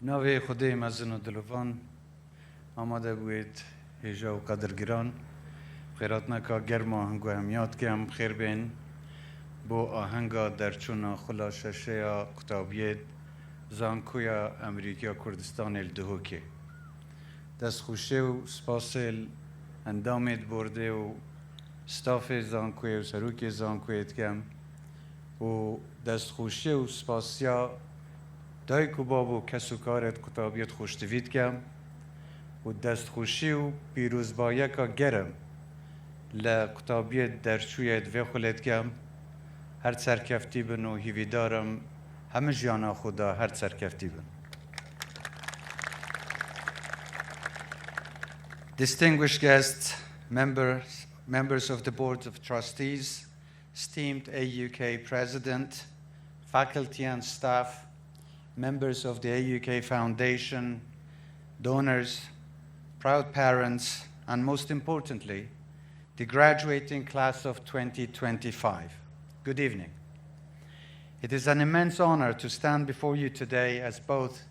ناوی خدای مزن و دلوان آماده بوید هیجا و قدرگران خیرات نکا گرم آهنگو همیات که هم خیر بین بو آهنگا درچووان خلاششه کتابیت زانکۆی ئەمەریکی کوردستان دهۆک دەستخوشێ و سپاسێل ئەندامێت بردێ و ستافێ زانکۆی و سەرۆکی زانکۆیت کەم و دەستخوشێ و سپاسیا دایک و باب و کەس و کارێت قوتابیەت خۆشتویت کەم و دەستخوشی و پیرۆزباییەکە گەرم لە قوتابیەت دەرچوویەت vê xulێت کەم هەر سەرکەفتی بن و هیویدارم همه جیانا خدا هر سرکفتی بن. Distinguished guests, members of the Board of Trustees, esteemed AUK President, faculty and staff, members of the AUK Foundation, donors, proud parents, and most importantly, the graduating class of 2025. Good evening. It is an immense honor to stand before you today as both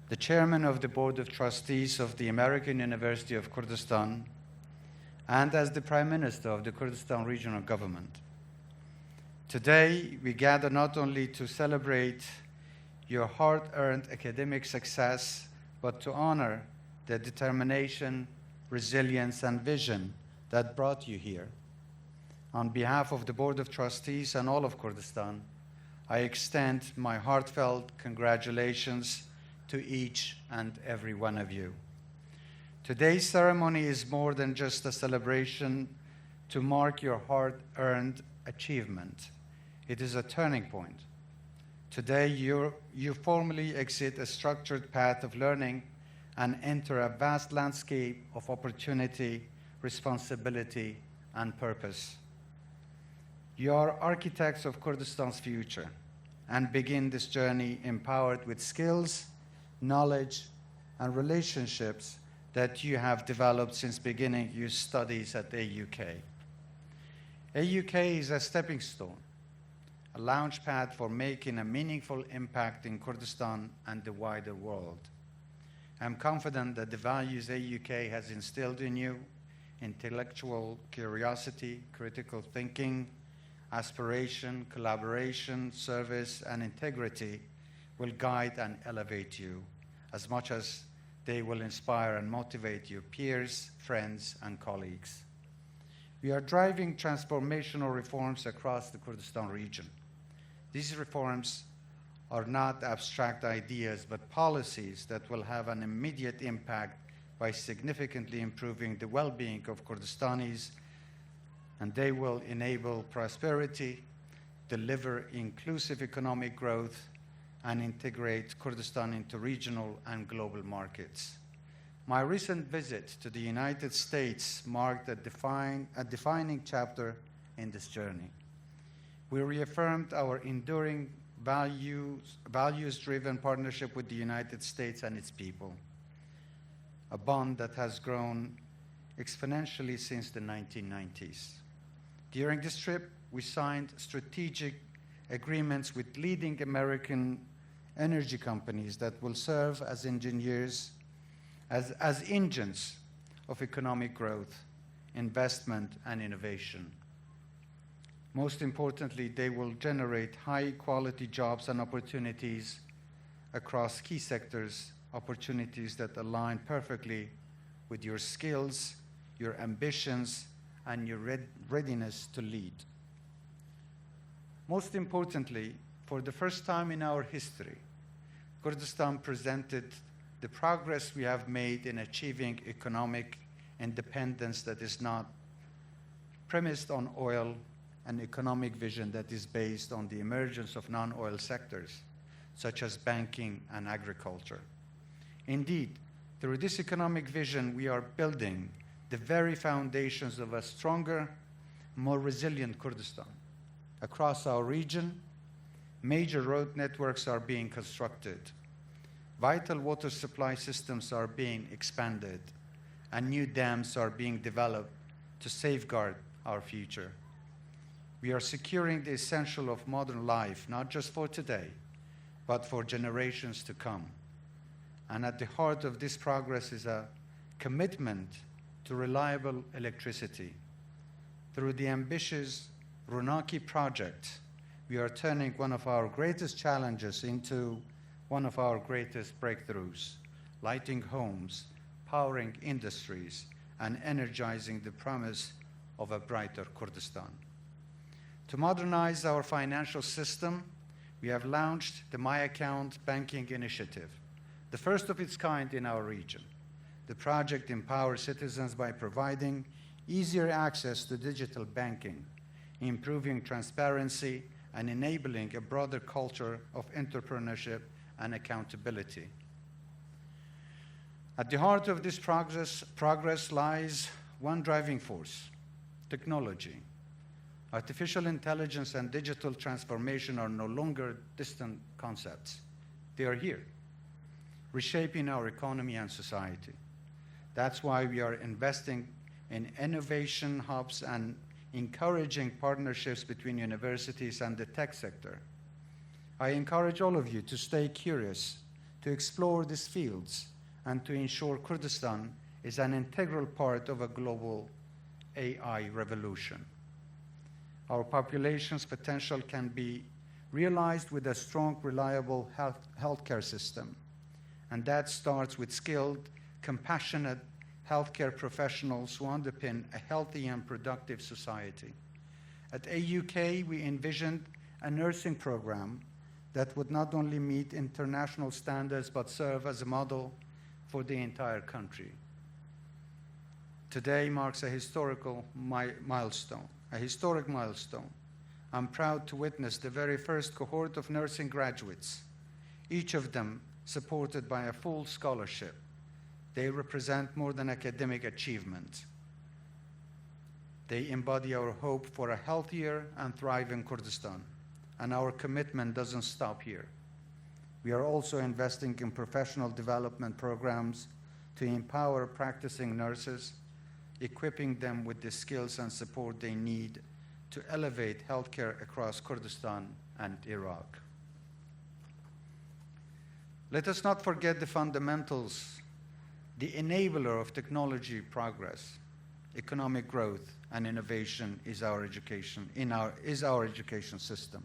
the chairman of the Board of Trustees of the American University of Kurdistan and as the Prime Minister of the Kurdistan Regional Government. Today, we gather not only to celebrate your hard-earned academic success, but to honor the determination, resilience, and vision that brought you here. On behalf of the Board of Trustees and all of Kurdistan, I extend my heartfelt congratulations to each and every one of you. Today's ceremony is more than just a celebration to mark your hard-earned achievement. It is a turning point. Today, you formally exit a structured path of learning and enter a vast landscape of opportunity, responsibility, and purpose. You are architects of Kurdistan's future and begin this journey empowered with skills, knowledge, and relationships that you have developed since beginning your studies at AUK. AUK is a stepping stone, a launchpad for making a meaningful impact in Kurdistan and the wider world. I'm confident that the values AUK has instilled in you, intellectual curiosity, critical thinking, aspiration, collaboration, service, and integrity will guide and elevate you as much as they will inspire and motivate your peers, friends, and colleagues. We are driving transformational reforms across the Kurdistan region. These reforms are not abstract ideas, but policies that will have an immediate impact by significantly improving the well-being of Kurdistanis, and they will enable prosperity, deliver inclusive economic growth, and integrate Kurdistan into regional and global markets. My recent visit to the United States marked a defining chapter in this journey. We reaffirmed our enduring values-driven partnership with the United States and its people, a bond that has grown exponentially since the 1990s. During this trip, we signed strategic agreements with leading American energy companies that will serve as engines of economic growth, investment, and innovation. Most importantly, they will generate high-quality jobs and opportunities across key sectors, opportunities that align perfectly with your skills, your ambitions, and your readiness to lead. Most importantly, for the first time in our history, Kurdistan presented the progress we have made in achieving economic independence that is not premised on oil, an economic vision that is based on the emergence of non-oil sectors, such as banking and agriculture. Indeed, through this economic vision, we are building the very foundations of a stronger, more resilient Kurdistan. Across our region, major road networks are being constructed, vital water supply systems are being expanded, and new dams are being developed to safeguard our future. We are securing the essential of modern life, not just for today, but for generations to come. And at the heart of this progress is a commitment to reliable electricity. Through the ambitious Runaki project, we are turning one of our greatest challenges into one of our greatest breakthroughs, lighting homes, powering industries, and energizing the promise of a brighter Kurdistan. To modernize our financial system, we have launched the My Account Banking Initiative, the first of its kind in our region. The project empowers citizens by providing easier access to digital banking, improving transparency, and enabling a broader culture of entrepreneurship and accountability. At the heart of this progress lies one driving force: technology. Artificial intelligence and digital transformation are no longer distant concepts. They are here, reshaping our economy and society. That's why we are investing in innovation hubs and encouraging partnerships between universities and the tech sector. I encourage all of you to stay curious, to explore these fields, and to ensure Kurdistan is an integral part of a global AI revolution. Our population's potential can be realized with a strong, reliable healthcare system, and that starts with skilled, compassionate healthcare professionals who underpin a healthy and productive society. At AUK, we envisioned a nursing program that would not only meet international standards but serve as a model for the entire country. Today marks a historic milestone. I'm proud to witness the very first cohort of nursing graduates, each of them supported by a full scholarship. They represent more than academic achievement. They embody our hope for a healthier and thriving Kurdistan, and our commitment doesn't stop here. We are also investing in professional development programs to empower practicing nurses, equipping them with the skills and support they need to elevate healthcare across Kurdistan and Iraq. Let us not forget the fundamentals. The enabler of technology progress, economic growth, and innovation is our education system.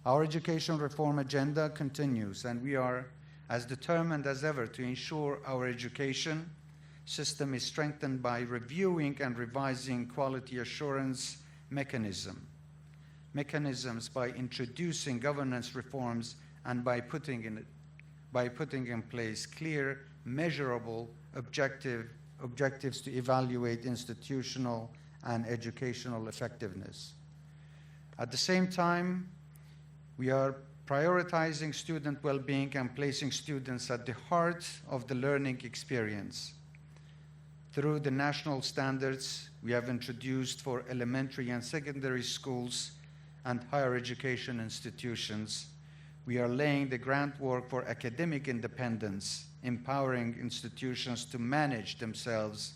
Our education reform agenda continues, and we are as determined as ever to ensure our education system is strengthened by reviewing and revising quality assurance mechanisms by introducing governance reforms and by putting in place clear, measurable objectives to evaluate institutional and educational effectiveness. At the same time, we are prioritizing student well-being and placing students at the heart of the learning experience. Through the national standards we have introduced for elementary and secondary schools and higher education institutions, we are laying the groundwork for academic independence, empowering institutions to manage themselves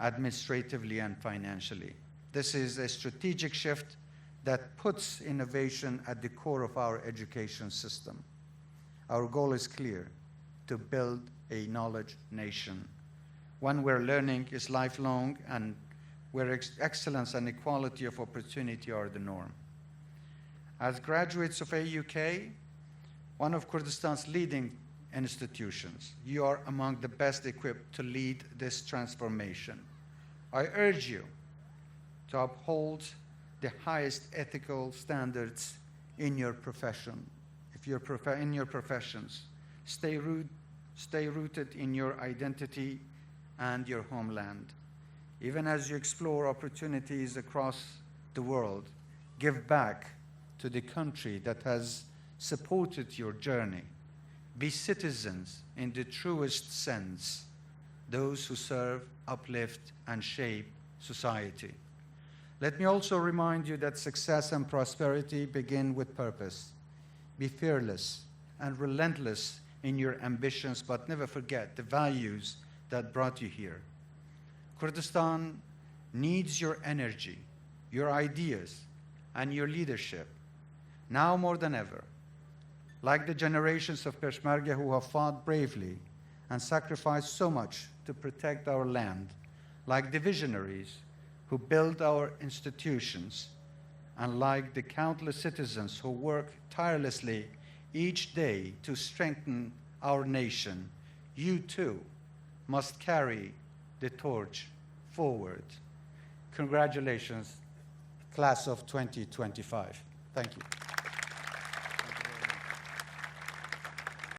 administratively and financially. This is a strategic shift that puts innovation at the core of our education system. Our goal is clear: to build a knowledge nation, one where learning is lifelong and where excellence and equality of opportunity are the norm. As graduates of AUK, one of Kurdistan's leading institutions, you are among the best equipped to lead this transformation. I urge you to uphold the highest ethical standards in your profession. In your professions, stay rooted in your identity and your homeland. Even as you explore opportunities across the world, give back to the country that has supported your journey. Be citizens in the truest sense, those who serve, uplift, and shape society. Let me also remind you that success and prosperity begin with purpose. Be fearless and relentless in your ambitions, but never forget the values that brought you here. Kurdistan needs your energy, your ideas, and your leadership, now more than ever. Like the generations of Peshmerga who have fought bravely and sacrificed so much to protect our land, like the visionaries who built our institutions, and like the countless citizens who work tirelessly each day to strengthen our nation, you too must carry the torch forward. Congratulations, class of 2025. Thank you.